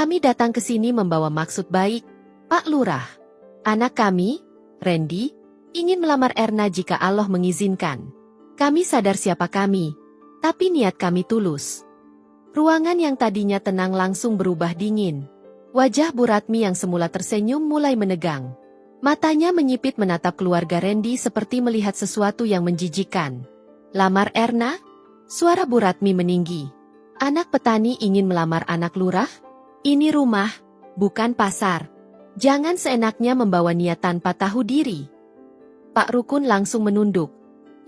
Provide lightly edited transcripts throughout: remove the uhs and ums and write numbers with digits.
Kami datang ke sini membawa maksud baik, Pak Lurah. Anak kami, Randy, ingin melamar Erna jika Allah mengizinkan. Kami sadar siapa kami, tapi niat kami tulus." Ruangan yang tadinya tenang langsung berubah dingin. Wajah Bu Ratmi yang semula tersenyum mulai menegang. Matanya menyipit menatap keluarga Randy seperti melihat sesuatu yang menjijikkan. "Lamar Erna?" Suara Bu Ratmi meninggi. "Anak petani ingin melamar anak lurah? Ini rumah, bukan pasar. Jangan seenaknya membawa niat tanpa tahu diri." Pak Rukun langsung menunduk.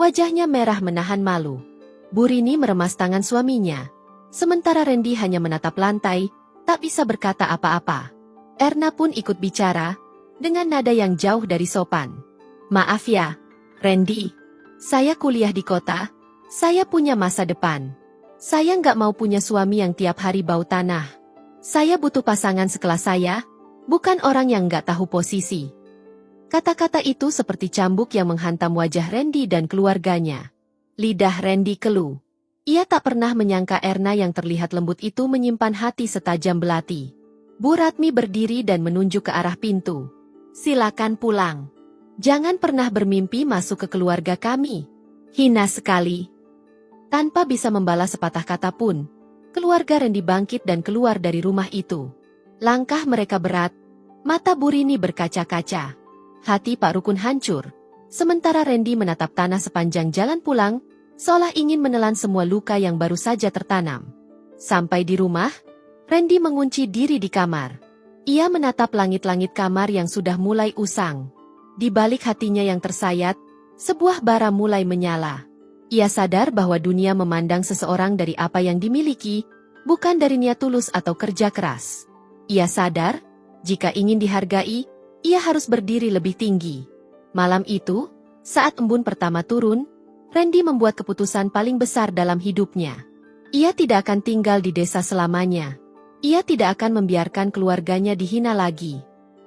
Wajahnya merah menahan malu. Bu Rini meremas tangan suaminya. Sementara Randy hanya menatap lantai, tak bisa berkata apa-apa. Erna pun ikut bicara, dengan nada yang jauh dari sopan. "Maaf ya, Randy. Saya kuliah di kota, saya punya masa depan. Saya nggak mau punya suami yang tiap hari bau tanah. Saya butuh pasangan sekelas saya, bukan orang yang nggak tahu posisi." Kata-kata itu seperti cambuk yang menghantam wajah Randy dan keluarganya. Lidah Randy keluh. Ia tak pernah menyangka Erna yang terlihat lembut itu menyimpan hati setajam belati. Bu Ratmi berdiri dan menunjuk ke arah pintu. "Silakan pulang. Jangan pernah bermimpi masuk ke keluarga kami. Hina sekali." Tanpa bisa membalas sepatah kata pun, keluarga Randy bangkit dan keluar dari rumah itu. Langkah mereka berat, mata Bu Rini berkaca-kaca. Hati Pak Rukun hancur, sementara Randy menatap tanah sepanjang jalan pulang, seolah ingin menelan semua luka yang baru saja tertanam. Sampai di rumah, Randy mengunci diri di kamar. Ia menatap langit-langit kamar yang sudah mulai usang. Di balik hatinya yang tersayat, sebuah bara mulai menyala. Ia sadar bahwa dunia memandang seseorang dari apa yang dimiliki, bukan dari niat tulus atau kerja keras. Ia sadar, jika ingin dihargai, ia harus berdiri lebih tinggi. Malam itu, saat embun pertama turun, Randy membuat keputusan paling besar dalam hidupnya. Ia tidak akan tinggal di desa selamanya. Ia tidak akan membiarkan keluarganya dihina lagi.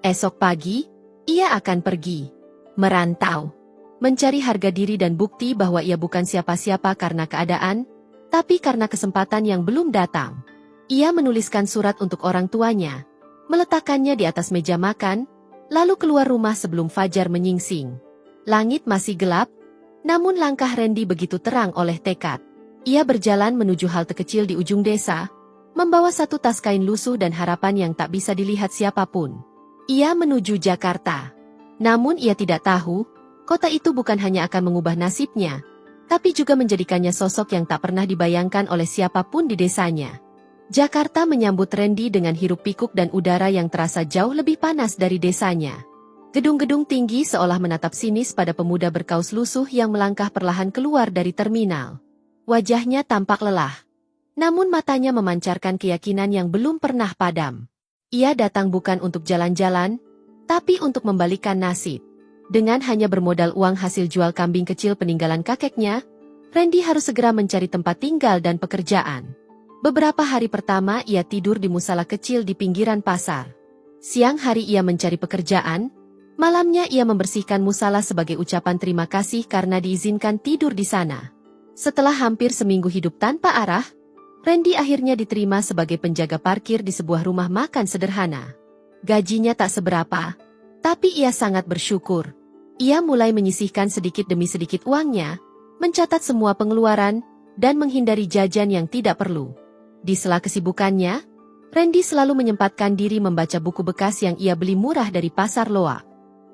Esok pagi, ia akan pergi. Merantau. Mencari harga diri dan bukti bahwa ia bukan siapa-siapa karena keadaan, tapi karena kesempatan yang belum datang. Ia menuliskan surat untuk orang tuanya, meletakkannya di atas meja makan, lalu keluar rumah sebelum fajar menyingsing. Langit masih gelap, namun langkah Randy begitu terang oleh tekad. Ia berjalan menuju halte kecil di ujung desa, membawa satu tas kain lusuh dan harapan yang tak bisa dilihat siapapun. Ia menuju Jakarta. Namun ia tidak tahu, kota itu bukan hanya akan mengubah nasibnya, tapi juga menjadikannya sosok yang tak pernah dibayangkan oleh siapapun di desanya. Jakarta menyambut Randy dengan hiruk-pikuk dan udara yang terasa jauh lebih panas dari desanya. Gedung-gedung tinggi seolah menatap sinis pada pemuda berkaus lusuh yang melangkah perlahan keluar dari terminal. Wajahnya tampak lelah, namun matanya memancarkan keyakinan yang belum pernah padam. Ia datang bukan untuk jalan-jalan, tapi untuk membalikkan nasib. Dengan hanya bermodal uang hasil jual kambing kecil peninggalan kakeknya, Randy harus segera mencari tempat tinggal dan pekerjaan. Beberapa hari pertama ia tidur di musala kecil di pinggiran pasar. Siang hari ia mencari pekerjaan, malamnya ia membersihkan musala sebagai ucapan terima kasih karena diizinkan tidur di sana. Setelah hampir seminggu hidup tanpa arah, Randy akhirnya diterima sebagai penjaga parkir di sebuah rumah makan sederhana. Gajinya tak seberapa, tapi ia sangat bersyukur. Ia mulai menyisihkan sedikit demi sedikit uangnya, mencatat semua pengeluaran, dan menghindari jajan yang tidak perlu. Di sela kesibukannya, Randy selalu menyempatkan diri membaca buku bekas yang ia beli murah dari pasar loak.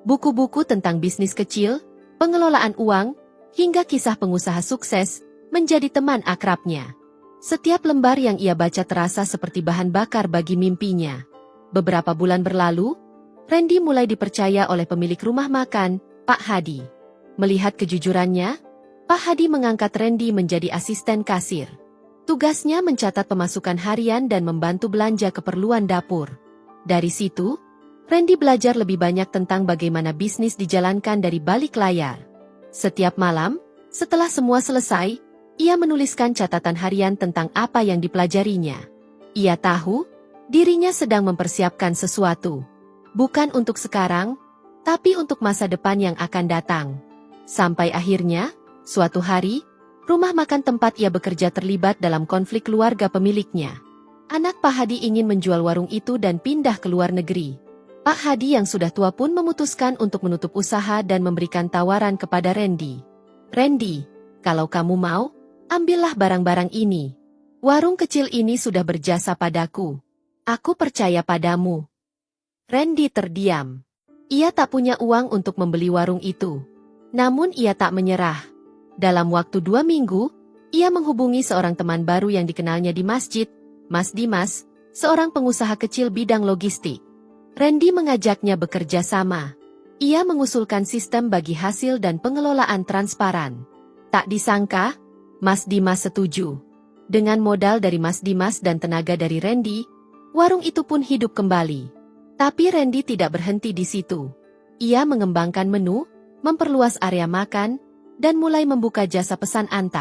Buku-buku tentang bisnis kecil, pengelolaan uang, hingga kisah pengusaha sukses, menjadi teman akrabnya. Setiap lembar yang ia baca terasa seperti bahan bakar bagi mimpinya. Beberapa bulan berlalu, Randy mulai dipercaya oleh pemilik rumah makan, Pak Hadi. Melihat kejujurannya, Pak Hadi mengangkat Randy menjadi asisten kasir. Tugasnya mencatat pemasukan harian dan membantu belanja keperluan dapur. Dari situ, Randy belajar lebih banyak tentang bagaimana bisnis dijalankan dari balik layar. Setiap malam, setelah semua selesai, ia menuliskan catatan harian tentang apa yang dipelajarinya. Ia tahu, dirinya sedang mempersiapkan sesuatu. Bukan untuk sekarang, tapi untuk masa depan yang akan datang. Sampai akhirnya, suatu hari, rumah makan tempat ia bekerja terlibat dalam konflik keluarga pemiliknya. Anak Pak Hadi ingin menjual warung itu dan pindah ke luar negeri. Pak Hadi yang sudah tua pun memutuskan untuk menutup usaha dan memberikan tawaran kepada Randy. Randy, kalau kamu mau, ambillah barang-barang ini. Warung kecil ini sudah berjasa padaku. Aku percaya padamu. Randy terdiam. Ia tak punya uang untuk membeli warung itu. Namun ia tak menyerah. Dalam waktu 2 minggu, ia menghubungi seorang teman baru yang dikenalnya di masjid, Mas Dimas, seorang pengusaha kecil bidang logistik. Randy mengajaknya bekerja sama. Ia mengusulkan sistem bagi hasil dan pengelolaan transparan. Tak disangka, Mas Dimas setuju. Dengan modal dari Mas Dimas dan tenaga dari Randy, warung itu pun hidup kembali. Tapi Randy tidak berhenti di situ. Ia mengembangkan menu, memperluas area makan, dan mulai membuka jasa pesan antar.